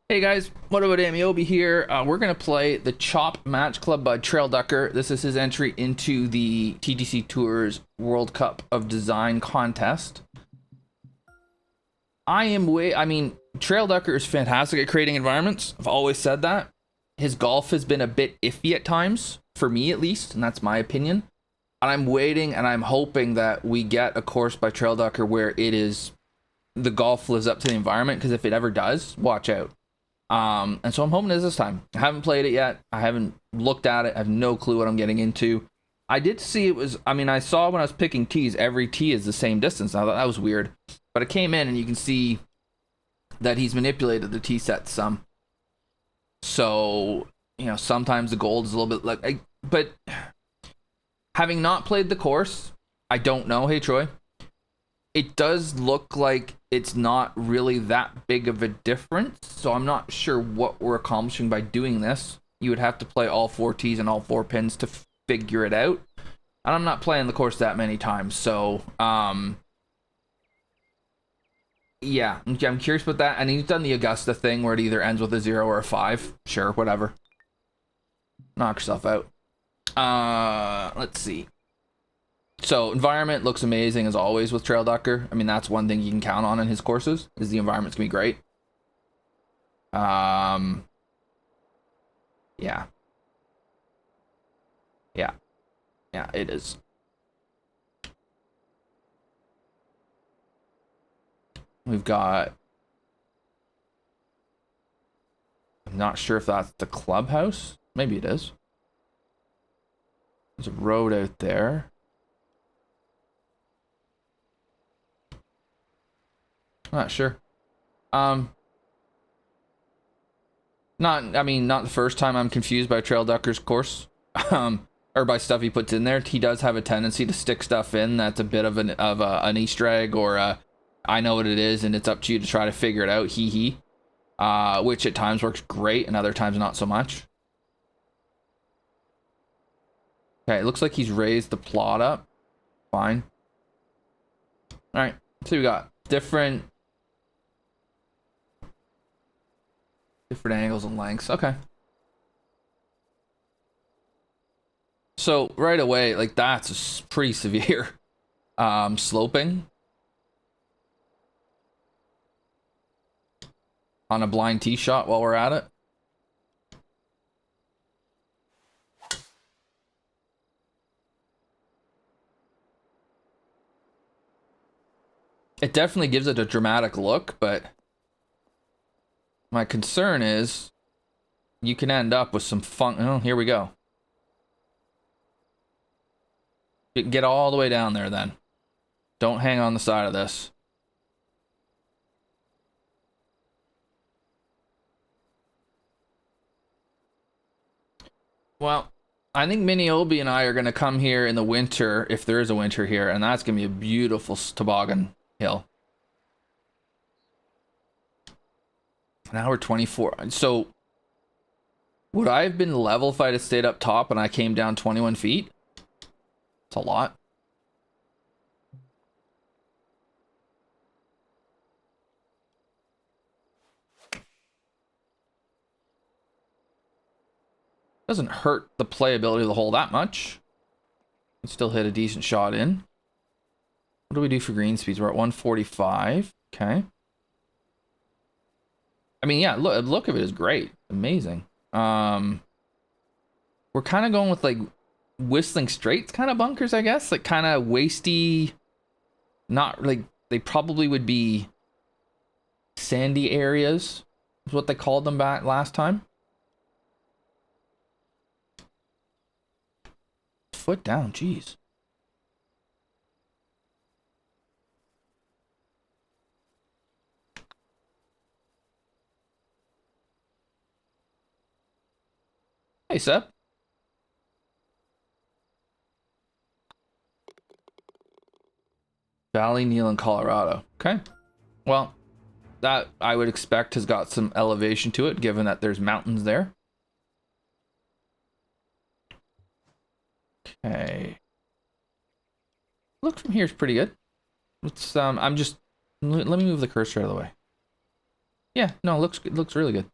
Hey guys, WhatAboutAmeobi here. We're going to play the Chop Match Club by Trailducker. This is his entry into the TGCTours World Cup of Design contest. Trailducker is fantastic at creating environments. I've always said that. His golf has been a bit iffy at times, for me at least, and that's my opinion. And I'm waiting and I'm hoping that we get a course by Trailducker where the golf lives up to the environment, because if it ever does, watch out. And so I'm hoping it is this time. I haven't played it yet. I haven't looked at it. I have no clue what I'm getting into. I did see I saw when I was picking tees, every tee is the same distance. I thought that was weird. But I came in and you can see that he's manipulated the tee set some. So, sometimes the gold is a little bit but having not played the course, I don't know. Hey, Troy. It does look like it's not really that big of a difference, so I'm not sure what we're accomplishing by doing this. You would have to play all four tees and all four pins to figure it out. And I'm not playing the course that many times, so, yeah, I'm curious about that. And he's done the Augusta thing where it either ends with a 0 or a 5. Sure, whatever. Knock yourself out. Let's see. So, environment looks amazing as always with Trailducker. I mean, that's one thing you can count on in his courses, is the environment's gonna be great. Yeah. Yeah. Yeah, it is. We've got... I'm not sure if that's the clubhouse. Maybe it is. There's a road out there. Not sure. Not the first time I'm confused by Trailducker's course. Or by stuff he puts in there. He does have a tendency to stick stuff in that's a bit of an Easter egg, or I know what it is and it's up to you to try to figure it out. Which at times works great and other times not so much. Okay, it looks like he's raised the plot up. Fine. Alright, so we got different angles and lengths. Okay. So right away, like, that's pretty severe sloping on a blind tee shot while we're at it. It definitely gives it a dramatic look, but my concern is you can end up with some fun. Oh, here we go. Get all the way down there then. Don't hang on the side of this. Well, I think Obi and I are going to come here in the winter, if there is a winter here, and that's going to be a beautiful toboggan hill. Now we're 24. So, would I have been level if I had stayed up top and I came down 21 feet? It's a lot. Doesn't hurt the playability of the hole that much. Can still hit a decent shot in. What do we do for green speeds? We're at 145. Okay. I mean, yeah, look of it is great. Amazing. We're kind of going with like Whistling Straits kind of bunkers, I guess. Like kind of wasty. Not like, they probably would be sandy areas, is what they called them back last time. Foot down, jeez. Hey, Sep. Valley Neal in Colorado. Okay. Well, that I would expect has got some elevation to it, given that there's mountains there. Okay. Look from here is pretty good. Let's let me move the cursor out of the way. Yeah, no, it looks really good.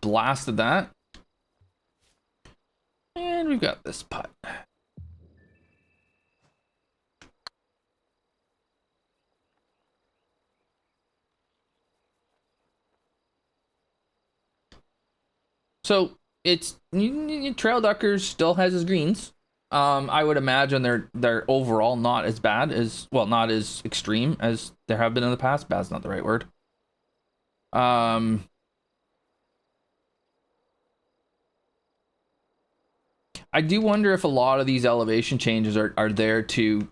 Blasted that. And we've got this putt. So it's trail duckers still has his greens. I would imagine they're overall not as bad as, well, not as extreme as there have been in the past. Bad's not the right word. I do wonder if a lot of these elevation changes are there to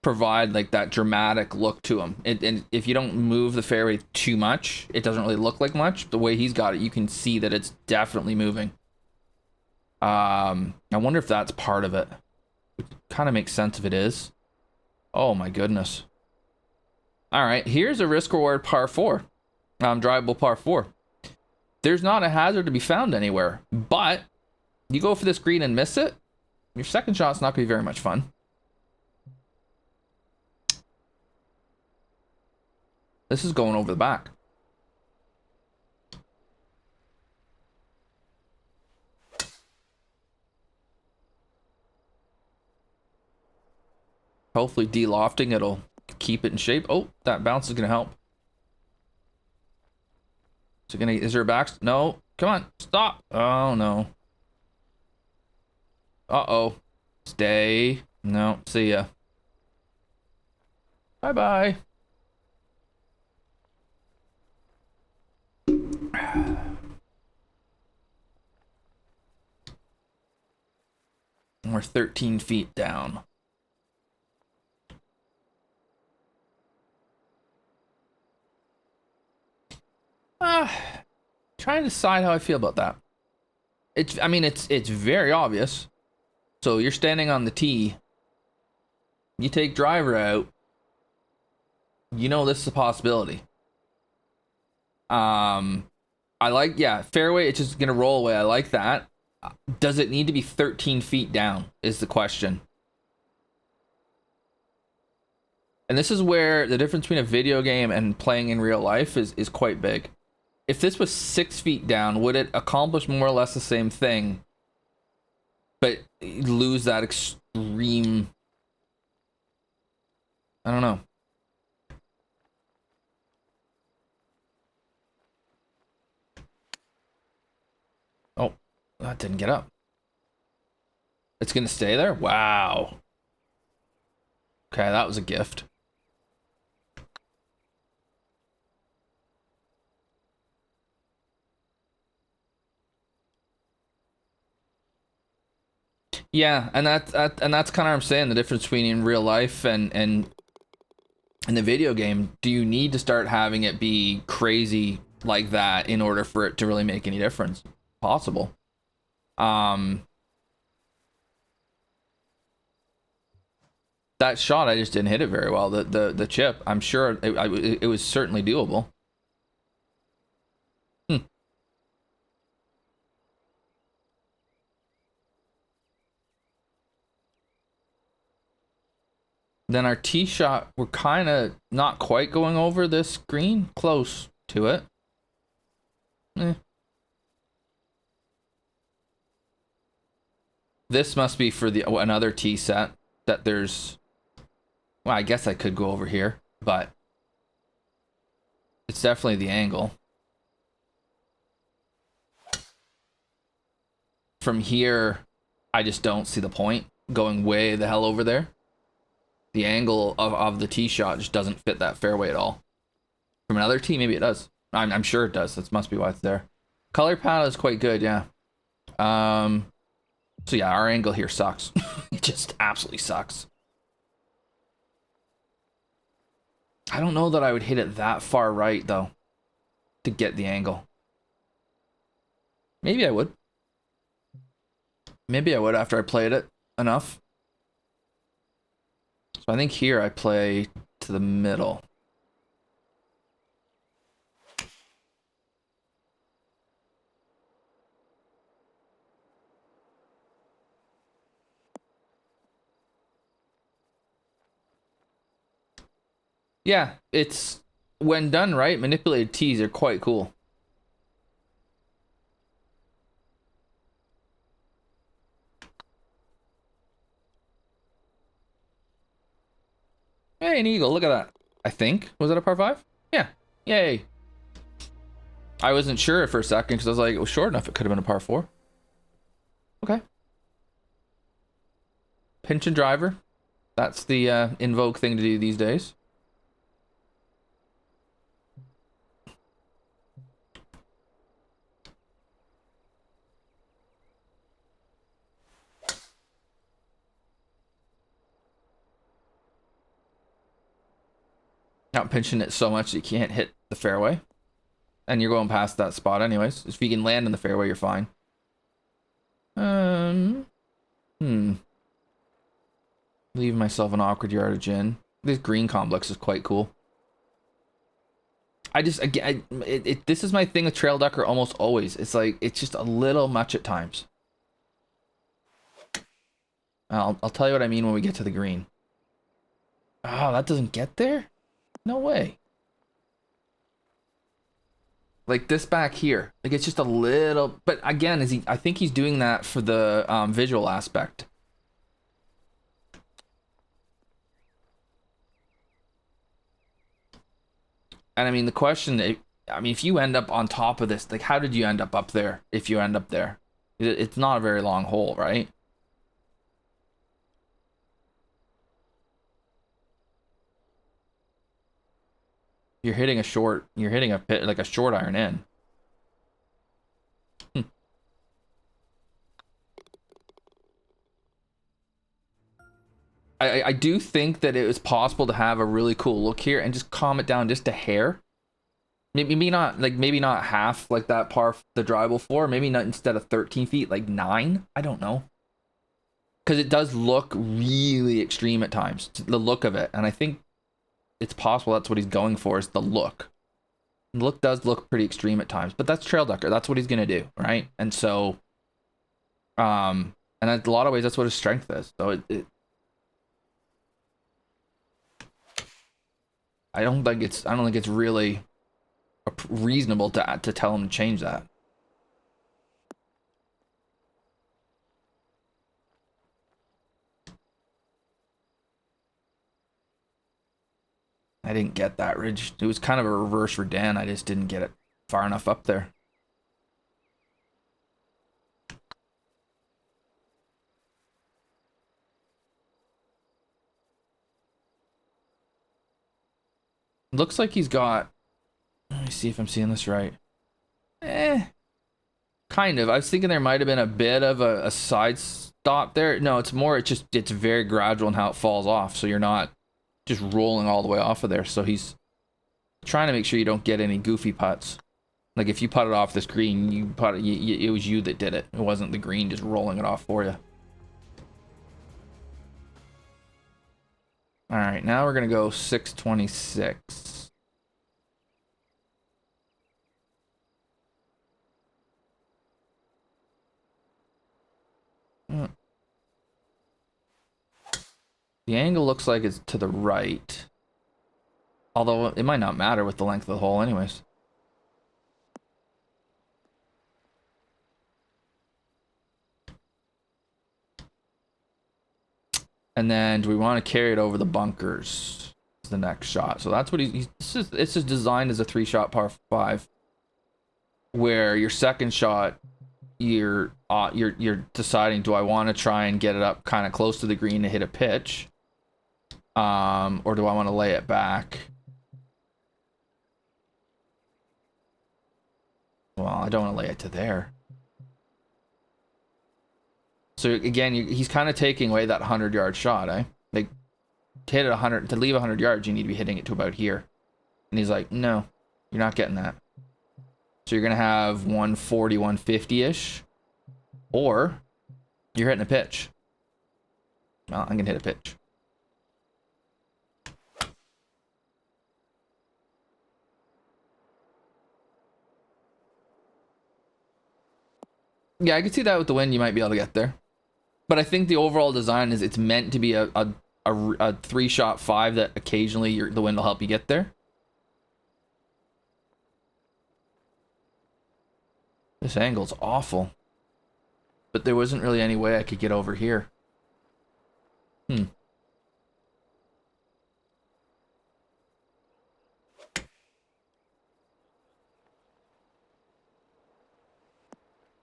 provide like that dramatic look to them. And if you don't move the fairway too much, it doesn't really look like much. The way he's got it, you can see that it's definitely moving. I wonder if that's part of it. It kind of makes sense if it is. Oh my goodness. All right, here's a risk reward par 4. Drivable par 4. There's not a hazard to be found anywhere, but you go for this green and miss it, your second shot's not going to be very much fun. This is going over the back. Hopefully de-lofting it'll keep it in shape. Oh, that bounce is going to help. Is there a back? No. Come on. Stop. Oh, no. Uh-oh. Stay. No. See ya. Bye-bye. We're 13 feet down. Trying to decide how I feel about that. I mean, it's very obvious. So you're standing on the tee. You take driver out. You know this is a possibility. I like, yeah, fairway, it's just gonna roll away. I like that. Does it need to be 13 feet down is the question. And this is where the difference between a video game and playing in real life is quite big. If this was 6 feet down, would it accomplish more or less the same thing, but lose that extreme? I don't know. Oh, that didn't get up. It's gonna stay there? Wow. Okay, that was a gift. Yeah, and that's kind of what I'm saying, the difference between in real life and in the video game. Do you need to start having it be crazy like that in order for it to really make any difference? Possible. That shot, I just didn't hit it very well. The chip, I'm sure it was certainly doable. Then our tee shot, we're kind of not quite going over this green, close to it. This must be for another tee set that there's, well, I guess I could go over here, but it's definitely the angle. From here, I just don't see the point going way the hell over there. The angle of the tee shot just doesn't fit that fairway at all. From another tee, maybe it does. I'm sure it does. That must be why it's there. Color palette is quite good, yeah. So yeah, our angle here sucks. It just absolutely sucks. I don't know that I would hit it that far right, though, to get the angle. Maybe I would. Maybe I would after I played it enough. So I think here I play to the middle. Yeah, it's, when done right, manipulated tees are quite cool. Hey, an eagle. Look at that. I think. Was it a par 5? Yeah. Yay. I wasn't sure for a second because I was like, it was short enough. It could have been a par 4. Okay. Pinch and driver. That's the in vogue thing to do these days. Not pinching it so much that you can't hit the fairway. And you're going past that spot anyways. If you can land in the fairway, you're fine. Leave myself an awkward yardage in. This green complex is quite cool. I just, again, this is my thing with trailducker almost always. It's like, it's just a little much at times. I'll tell you what I mean when we get to the green. Oh, that doesn't get there? No way. Like this back here. Like it's just a little, but again, I think he's doing that for the visual aspect. And I mean, the question, I mean, if you end up on top of this, like how did you end up there if you end up there? It's not a very long hole, right? You're hitting a pit, like a short iron in. I do think that it was possible to have a really cool look here and just calm it down just a hair. Maybe not half like that the drivable 4. Maybe not, instead of 13 feet, like 9. I don't know. Because it does look really extreme at times, the look of it. And I think it's possible that's what he's going for, is the look. The look does look pretty extreme at times, but that's trailducker. That's what he's going to do, right? And so, and in a lot of ways, that's what his strength is. So I don't think it's really reasonable to tell him to change that. I didn't get that ridge. It was kind of a reverse for Dan. I just didn't get it far enough up there. Looks like he's got, let me see if I'm seeing this right. Kind of. I was thinking there might have been a bit of a side stop there. No, it's very gradual in how it falls off. So you're not just rolling all the way off of there. So he's trying to make sure you don't get any goofy putts. Like if you put it off this green, it was you that did it. It wasn't the green just rolling it off for you. All right, now we're gonna go 626. The angle looks like it's to the right. Although it might not matter with the length of the hole anyways. And then do we want to carry it over the bunkers? Is the next shot. So that's what it's just designed as a 3-shot par 5. Where your second shot, you're deciding, do I want to try and get it up kind of close to the green to hit a pitch? Or do I want to lay it back? Well, I don't want to lay it to there. So again, he's kind of taking away that 100-yard shot, eh? Like, to hit it 100, to leave 100 yards, you need to be hitting it to about here. And he's like, no, you're not getting that. So you're going to have 140, 150-ish. Or you're hitting a pitch. Well, I'm going to hit a pitch. Yeah, I can see that with the wind, you might be able to get there. But I think the overall design is it's meant to be a 3-shot 5 that occasionally the wind will help you get there. This angle's awful. But there wasn't really any way I could get over here.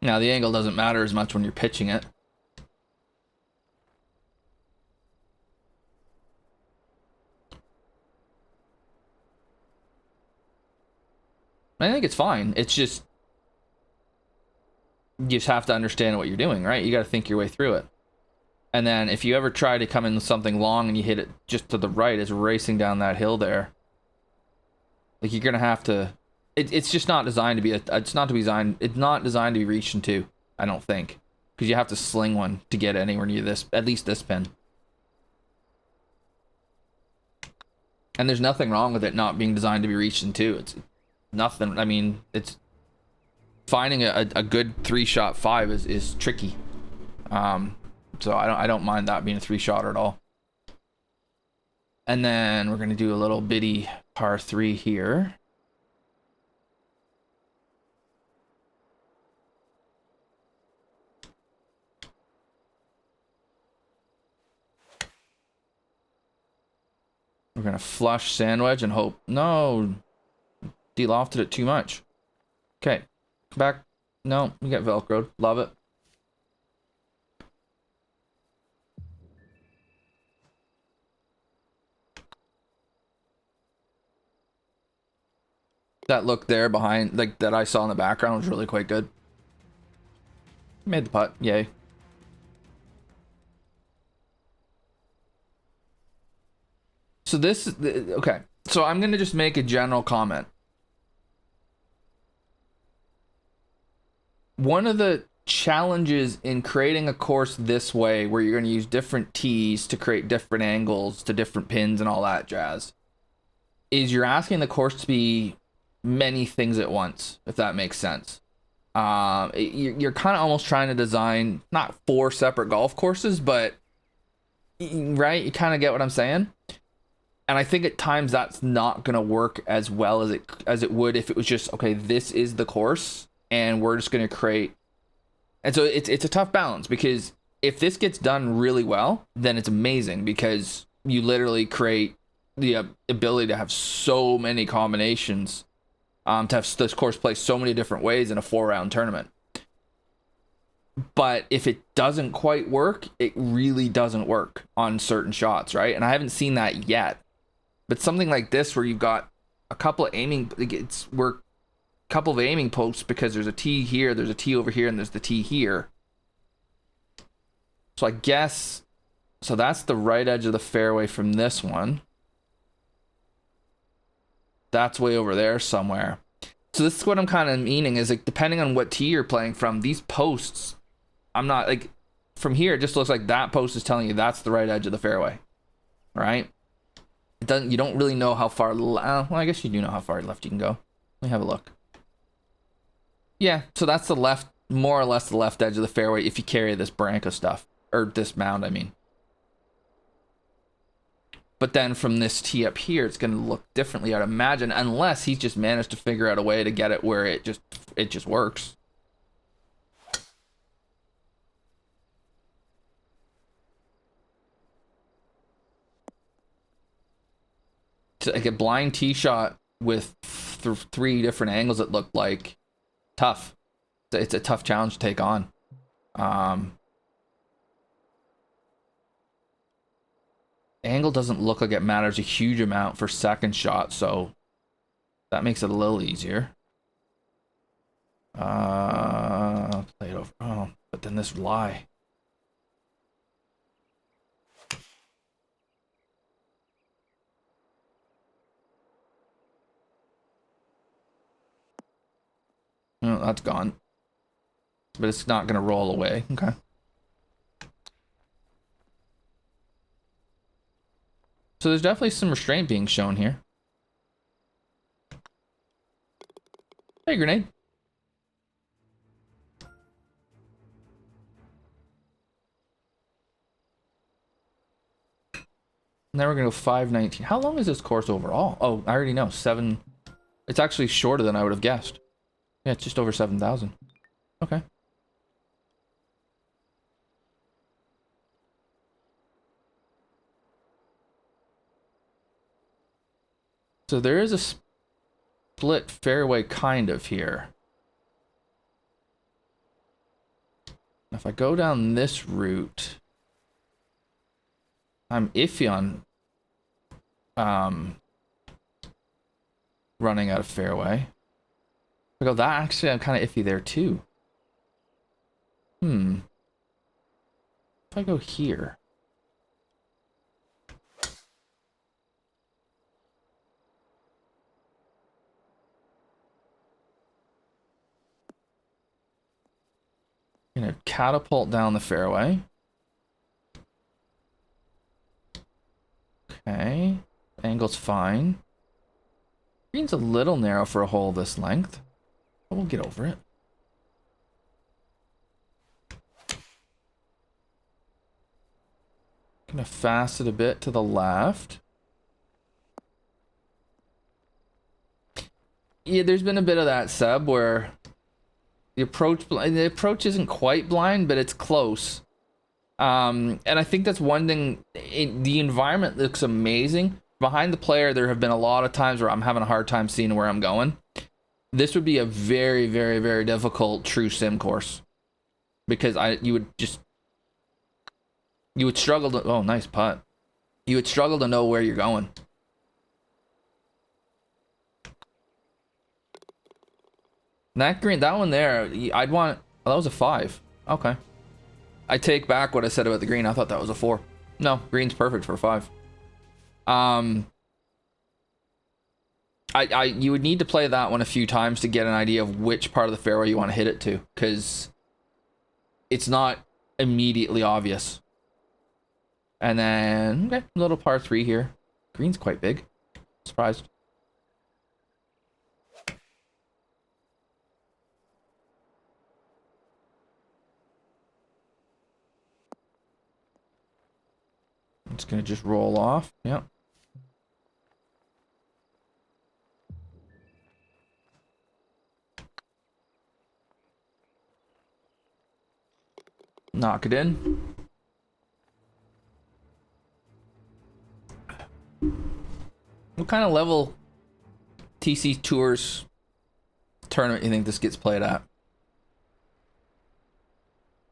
Now, the angle doesn't matter as much when you're pitching it. I think it's fine. It's just, you just have to understand what you're doing, right? You got to think your way through it. And then if you ever try to come in with something long and you hit it just to the right, it's racing down that hill there. Like, you're gonna have to. It's just not designed to be. It's not designed to be reached into. I don't think, because you have to sling one to get anywhere near this. At least this pin. And there's nothing wrong with it not being designed to be reached into. It's nothing. I mean, it's finding a good 3-shot 5 is tricky. So I don't mind that being a 3-shotter at all. And then we're gonna do a little bitty par 3 here. We're gonna flush sand wedge and hope. No, de-lofted it too much. Okay, back. No, we get velcroed. Love it. That look there behind, like, that I saw in the background was really quite good. Made the putt, yay. So this, okay. So I'm gonna just make a general comment. One of the challenges in creating a course this way, where you're gonna use different tees to create different angles to different pins and all that jazz, is you're asking the course to be many things at once, if that makes sense. You're kind of almost trying to design not 4 separate golf courses, but right, you kind of get what I'm saying. And I think at times that's not gonna work as well as it would if it was just, okay, this is the course and we're just gonna create. And so it's a tough balance, because if this gets done really well, then it's amazing, because you literally create the ability to have so many combinations. To have this course play so many different ways in a 4-round tournament. But if it doesn't quite work, it really doesn't work on certain shots, right? And I haven't seen that yet. But something like this, where you've got a couple of aiming, couple of aiming posts, because there's a tee here, there's a tee over here, and there's the tee here. So I guess, so that's the right edge of the fairway from this one. That's way over there somewhere. So this is what I'm kind of meaning, is like, depending on what tee you're playing from, these posts, I'm not like, from here it just looks like that post is telling you that's the right edge of the fairway, right? It doesn't, you don't really know how far, well, I guess you do know how far left you can go. Let me have a look. Yeah, so that's the left, more or less the left edge of the fairway if you carry this Branco stuff, or this mound, I mean. But then from this tee up here, it's going to look differently, I'd imagine, unless he's just managed to figure out a way to get it where it just works. To like a blind tee shot with 3 different angles, it looked like tough. It's a tough challenge to take on. Angle doesn't look like it matters a huge amount for second shot, so that makes it a little easier. Play it over. Oh, but then this lie. Oh, that's gone. But it's not going to roll away. Okay. So there's definitely some restraint being shown here. Hey, grenade. Now we're going to go 519. How long is this course overall? Oh, I already know. 7. It's actually shorter than I would have guessed. Yeah, it's just over 7,000. Okay. So there is a split fairway kind of here. If I go down this route, I'm iffy on running out of fairway. If I go that, actually, I'm kind of iffy there too. If I go here. Gonna catapult down the fairway. Okay. Angle's fine. Green's a little narrow for a hole this length, but we'll get over it. Gonna fast it a bit to the left. Yeah, there's been a bit of that, Seb, where the approach isn't quite blind, but it's close. And I think that's one thing. The environment looks amazing. Behind the player, there have been a lot of times where I'm having a hard time seeing where I'm going. This would be a very, very, very difficult true sim course. Because you would struggle to, oh, nice putt. You would struggle to know where you're going. That green, that one there, I'd want, oh, that was a 5. Okay. I take back what I said about the green. I thought that was a 4. No, green's perfect for a 5. You would need to play that one a few times to get an idea of which part of the fairway you want to hit it to, because it's not immediately obvious. And then, okay, little par 3 here. Green's quite big. Surprised. It's gonna just roll off. Yep. Knock it in. What kind of level TC Tours tournament you think this gets played at?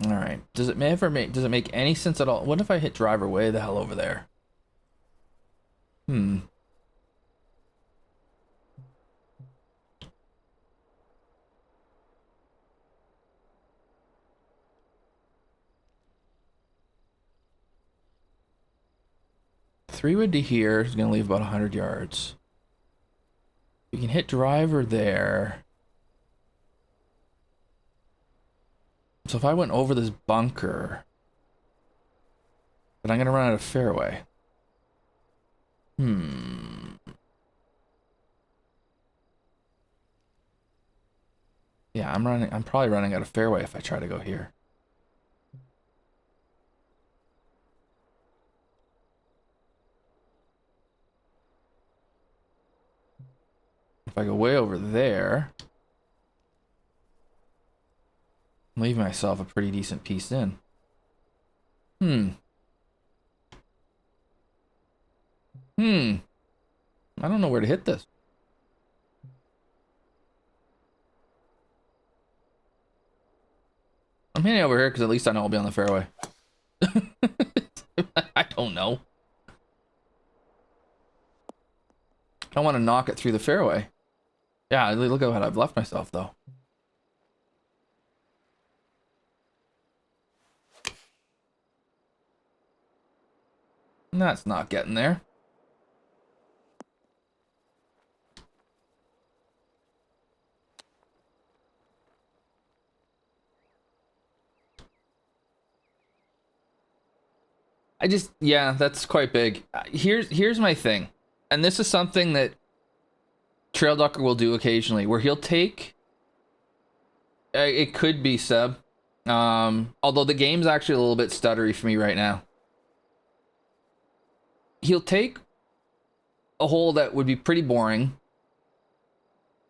All right. Does it make any sense at all? What if I hit driver way the hell over there? Three wood to here is going to leave about 100 yards. We can hit driver there. So if I went over this bunker, then I'm going to run out of fairway. Yeah, I'm probably running out of fairway if I try to go here. If I go way over there, I'm leaving myself a pretty decent piece in. I don't know where to hit this. I'm hitting over here because at least I know I'll be on the fairway. I don't know. I want to knock it through the fairway. Yeah, look at what I've left myself, though. That's not getting there. Yeah, that's quite big. Here's my thing. And this is something that trailducker will do occasionally, where he'll take, it could be Seb, although the game's actually a little bit stuttery for me right now. He'll take a hole that would be pretty boring.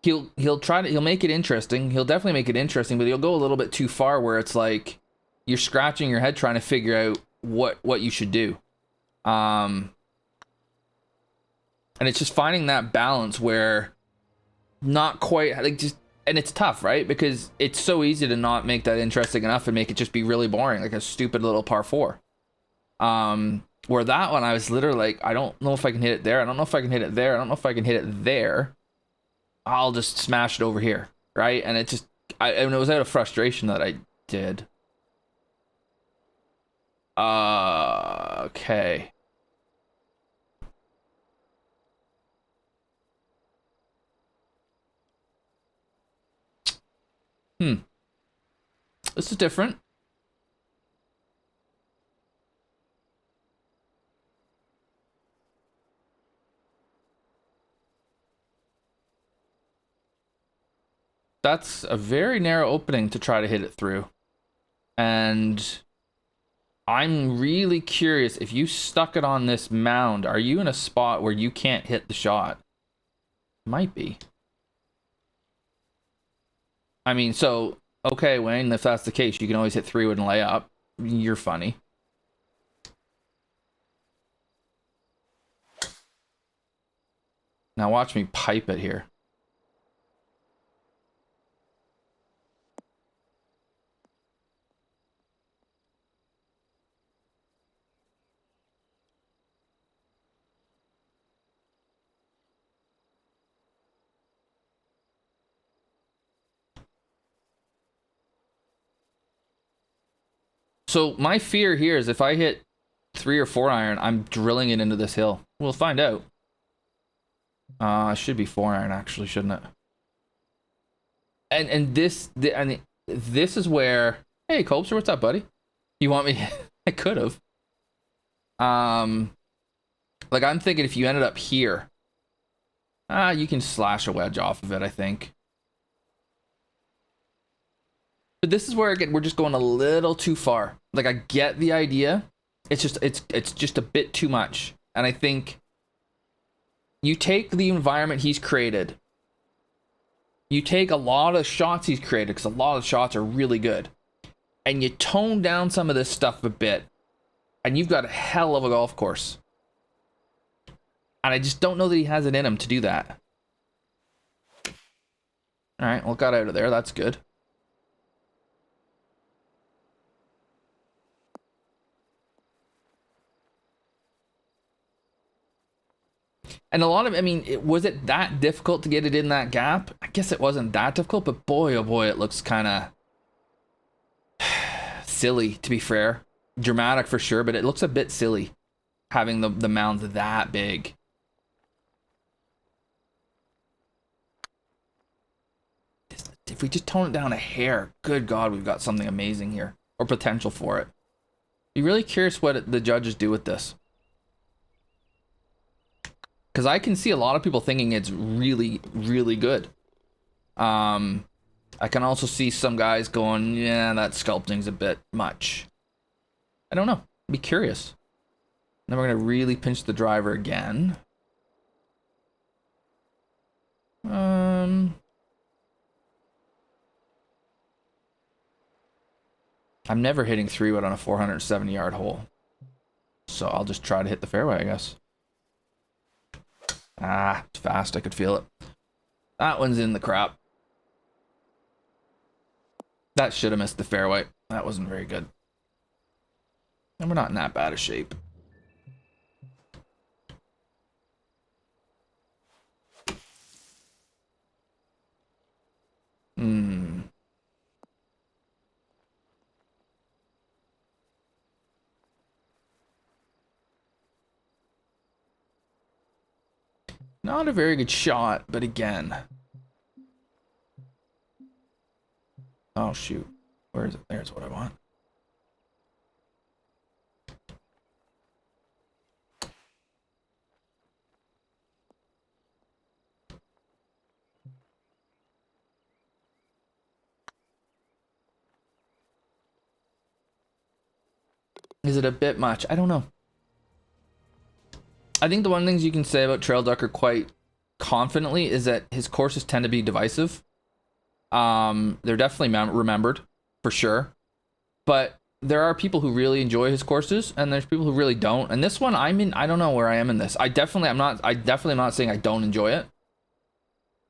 He'll make it interesting. He'll definitely make it interesting, but he'll go a little bit too far where it's like you're scratching your head trying to figure out what you should do. And it's just finding that balance where not quite, like, just And it's tough, right? Because it's so easy to not make that interesting enough and make it just be really boring, like a stupid little par 4. Where that one, I was literally like, I don't know if I can hit it there. I don't know if I can hit it there. I don't know if I can hit it there. I'll just smash it over here, right? And it just, and it was out of frustration that I did. Okay. This is different. That's a very narrow opening to try to hit it through. And I'm really curious, if you stuck it on this mound, are you in a spot where you can't hit the shot? Might be. I mean, so, okay, Wayne, if that's the case, you can always hit 3-wood and lay up. You're funny. Now watch me pipe it here. So my fear here is if I hit 3 or 4 iron, I'm drilling it into this hill. We'll find out. It should be 4 iron actually, shouldn't it? And this is where, hey Colbster, what's up, buddy? You want me? I could have. Like I'm thinking if you ended up here, you can slash a wedge off of it, I think. But this is where we're just going a little too far. Like I get the idea. It's just a bit too much. And I think you take the environment he's created. You take a lot of shots he's created, because a lot of shots are really good. And you tone down some of this stuff a bit. And you've got a hell of a golf course. And I just don't know that he has it in him to do that. Alright, well, got out of there. That's good. And a lot of, I mean, was it that difficult to get it in that gap? I guess it wasn't that difficult, but boy, oh boy, it looks kind of silly, to be fair. Dramatic for sure, but it looks a bit silly having the mound that big. If we just tone it down a hair, good God, we've got something amazing here, or potential for it. Be really curious what the judges do with this. Because I can see a lot of people thinking it's really, really good. I can also see some guys going, yeah, that sculpting's a bit much. I don't know. Be curious. Then we're going to really pinch the driver again. I'm never hitting 3-wood on a 470-yard hole. So I'll just try to hit the fairway, I guess. It's fast. I could feel it. That one's in the crap. That should have missed the fairway. That wasn't very good. And we're not in that bad a shape. Not a very good shot, but again. Oh, shoot. Where is it? There's what I want. Is it a bit much? I don't know. I think the one things you can say about trailducker quite confidently is that his courses tend to be divisive. They're definitely remembered, for sure. But there are people who really enjoy his courses, and there's people who really don't. And this one, I don't know where I am in this. I'm definitely not saying I don't enjoy it.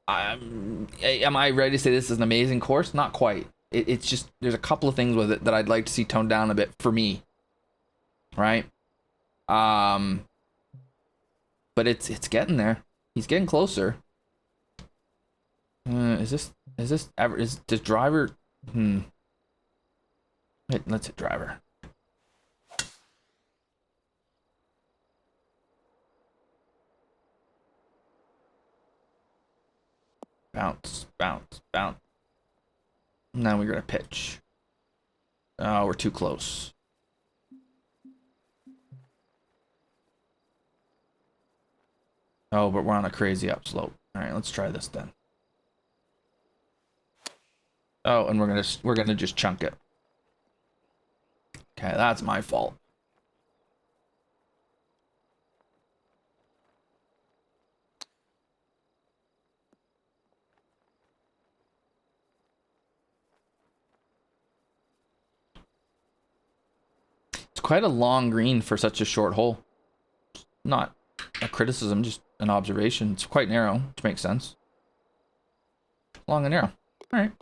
Am I ready to say this is an amazing course? Not quite. It's just there's a couple of things with it that I'd like to see toned down a bit for me. Right? But it's getting there. He's getting closer. Is this driver? Let's hit driver. Bounce, bounce, bounce. Now we're gonna pitch. Oh, we're too close. Oh, but we're on a crazy upslope. All right, let's try this then. Oh, and we're gonna just chunk it. Okay, that's my fault. It's quite a long green for such a short hole. Not a criticism, just an observation. It's quite narrow, which makes sense. Long and narrow. All right.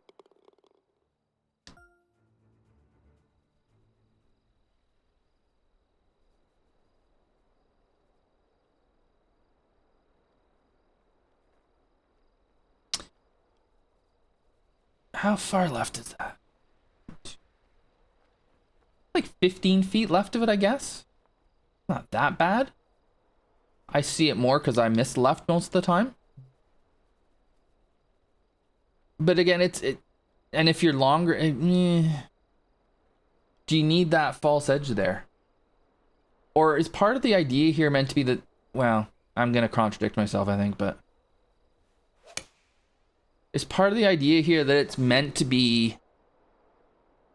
How far left is that? Like 15 feet left of it, I guess. Not that bad. I see it more because I miss left most of the time. But again, and if you're longer, do you need that false edge there? Or is part of the idea here meant to be that, well, I'm going to contradict myself, I think, but is part of the idea here that it's meant to be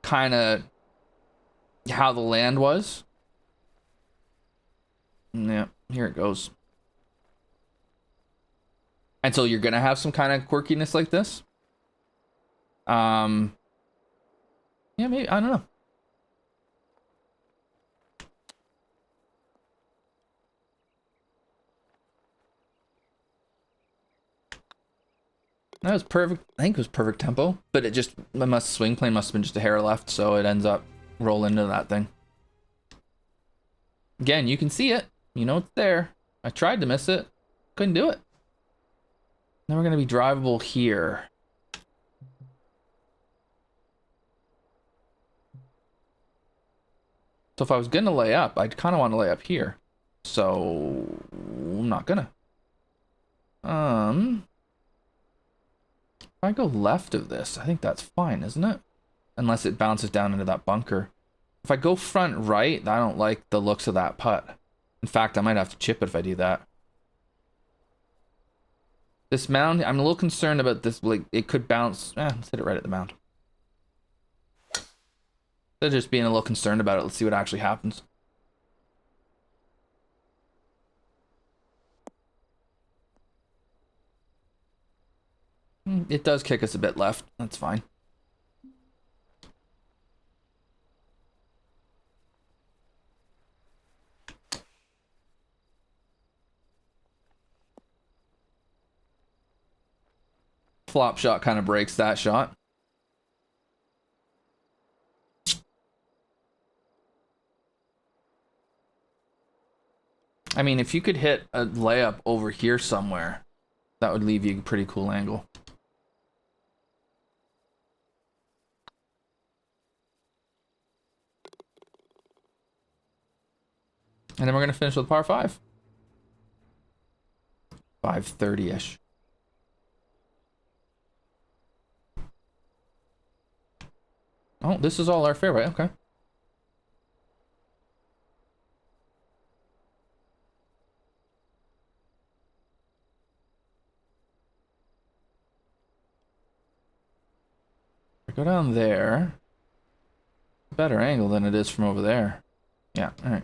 kind of how the land was? Yeah, here it goes. And so you're going to have some kind of quirkiness like this? Yeah, maybe, I don't know. That was perfect. I think it was perfect tempo, but swing plane must have been just a hair left, so it ends up rolling into that thing. Again, you can see it. You know it's there. I tried to miss it. Couldn't do it. Now we're going to be drivable here. So if I was going to lay up, I'd kind of want to lay up here. So I'm not gonna. If I go left of this, I think that's fine, isn't it? Unless it bounces down into that bunker. If I go front right, I don't like the looks of that putt. In fact, I might have to chip it if I do that. This mound, I'm a little concerned about this. Like, it could bounce. Let's hit it right at the mound. They're just being a little concerned about it. Let's see what actually happens. It does kick us a bit left. That's fine. Flop shot kind of breaks that shot. I mean, if you could hit a layup over here somewhere, that would leave you a pretty cool angle. And then we're going to finish with par 5. 530-ish. Oh, this is all our fairway. Okay. Go down there. Better angle than it is from over there. Yeah, all right.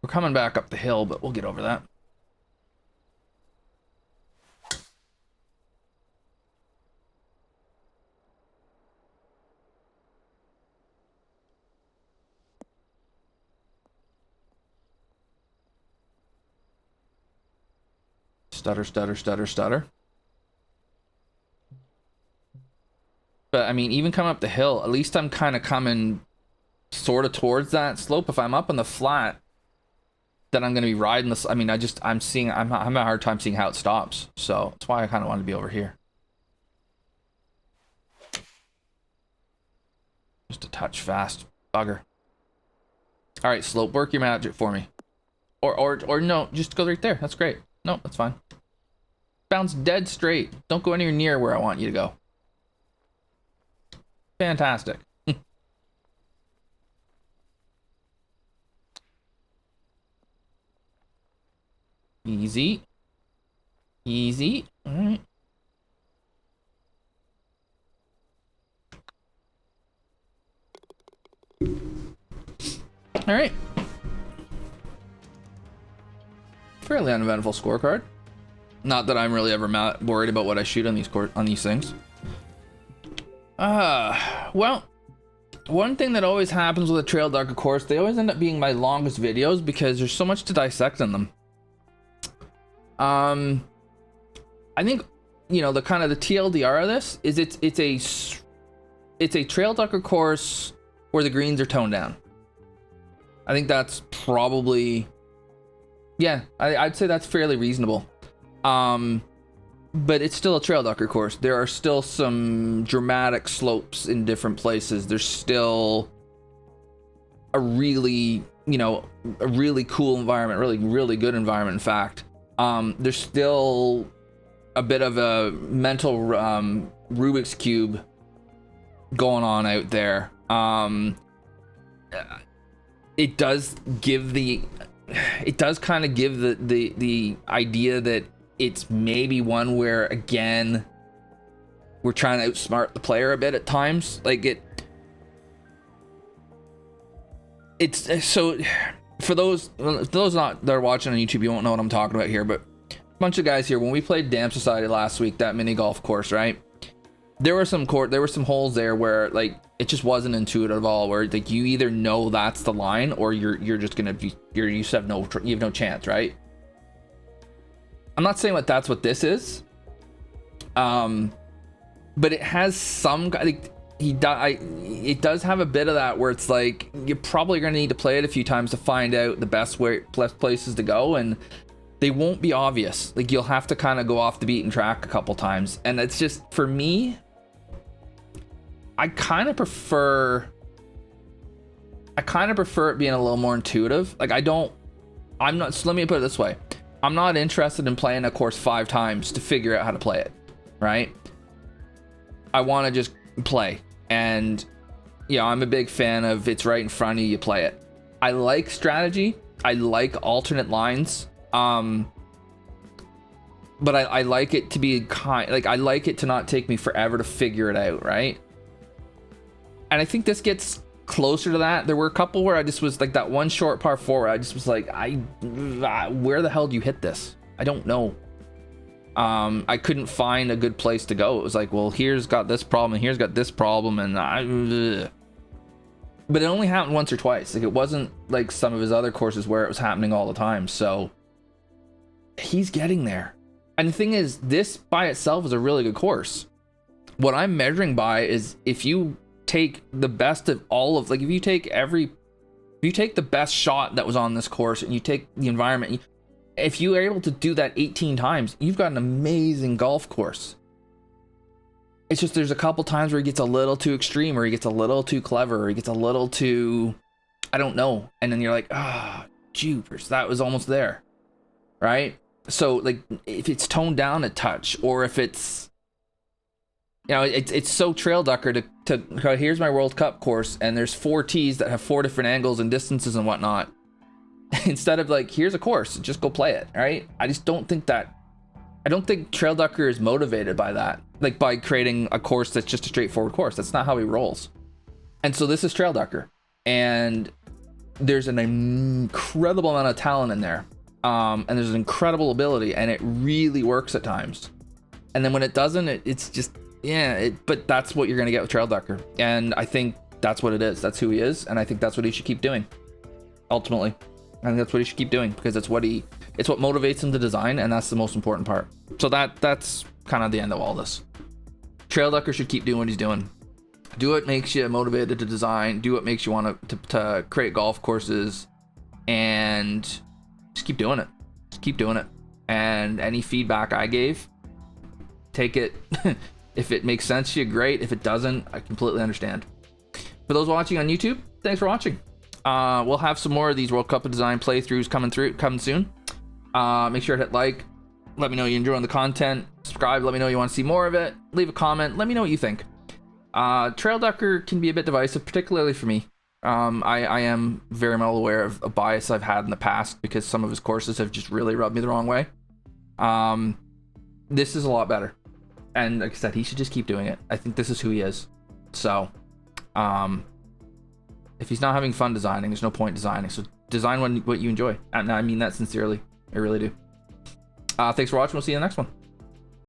We're coming back up the hill, but we'll get over that. Stutter, stutter, stutter, stutter. But I mean, even coming up the hill, at least I'm kind of coming sort of towards that slope. If I'm up on the flat, then I'm going to be riding this. I mean, I'm having a hard time seeing how it stops. So that's why I kind of want to be over here. Just a touch fast, bugger. All right, slope, work your magic for me. Or no, just go right there. That's great. No, that's fine. Bounce dead straight. Don't go anywhere near where I want you to go. Fantastic. Easy. Easy. All right. All right. Fairly uneventful scorecard. Not that I'm really ever worried about what I shoot on these things. Well, one thing that always happens with a trail ducker course, they always end up being my longest videos because there's so much to dissect in them. I think, you know, the kind of the TLDR of this is it's a trail ducker course where the greens are toned down. I think that's probably, yeah, I'd say that's fairly reasonable. But it's still a trail ducker course. There are still some dramatic slopes in different places. There's still a really, you know, a really cool environment, really good environment, in fact. There's still a bit of a mental Rubik's Cube going on out there. It does kind of give the idea that it's maybe one where, again, we're trying to outsmart the player a bit at times. Like it's so for those not that are watching on YouTube, you won't know what I'm talking about here, but a bunch of guys here, when we played Dam Society last week, that mini golf course, right? There were some holes there where like it just wasn't intuitive at all, where like you either know that's the line or you're just gonna be you have no chance, right? I'm not saying that's what this is, but it has some, like, it does have a bit of that where it's like you're probably going to need to play it a few times to find out the best places to go, and they won't be obvious. Like you'll have to kind of go off the beaten track a couple times, and it's just, for me, I kind of prefer it being a little more intuitive. Like so let me put it this way. I'm not interested in playing a course 5 times to figure out how to play it, right? I want to just play. And, you know, I'm a big fan of it's right in front of you, play it. I like strategy. I like alternate lines. But I like it to be I like it to not take me forever to figure it out, right? And I think this gets closer to that. There were a couple where I just was like, that one short par 4 where I just was like, where the hell do you hit this? I don't know. I couldn't find a good place to go. It was like, well, here's got this problem and here's got this problem, and but it only happened once or twice. Like it wasn't like some of his other courses where it was happening all the time. So he's getting there. And the thing is, this by itself is a really good course. What I'm measuring by is if you take the best of all of, like, if you take the best shot that was on this course and you take the environment, if you are able to do that 18 times, you've got an amazing golf course. It's just there's a couple times where he gets a little too extreme, or he gets a little too clever, or he gets a little too, I don't know, and then you're like, jeepers, that was almost there, right? So like if it's toned down a touch, or if it's, you know, it's so trail ducker to here's my World Cup course and there's 4 tees that have 4 different angles and distances and whatnot, instead of like, here's a course, just go play it, right? I don't think trail ducker is motivated by that, like by creating a course that's just a straightforward course. That's not how he rolls. And so this is trail ducker, and there's an incredible amount of talent in there, and there's an incredible ability, and it really works at times. And then when it doesn't, it's just, but that's what you're going to get with trail ducker. And I think that's what it is. That's who he is. And I think that's what he should keep doing. Ultimately, I think that's what he should keep doing, because it's what motivates him to design. And that's the most important part. So that's kind of the end of all this. Trail ducker should keep doing what he's doing. Do what makes you motivated to design. Do what makes you want to create golf courses, and just keep doing it. Just keep doing it. And any feedback I gave, take it. If it makes sense to you, great. If it doesn't, I completely understand. For those watching on YouTube, thanks for watching. We'll have some more of these World Cup of Design playthroughs coming soon. Make sure to hit like. Let me know you're enjoying the content. Subscribe. Let me know you want to see more of it. Leave a comment. Let me know what you think. Trailducker can be a bit divisive, particularly for me. I am very well aware of a bias I've had in the past because some of his courses have just really rubbed me the wrong way. This is a lot better. And like I said, he should just keep doing it. I think this is who he is. So, if he's not having fun designing, there's no point designing. So design what you enjoy. And I mean that sincerely. I really do. Thanks for watching. We'll see you in the next one.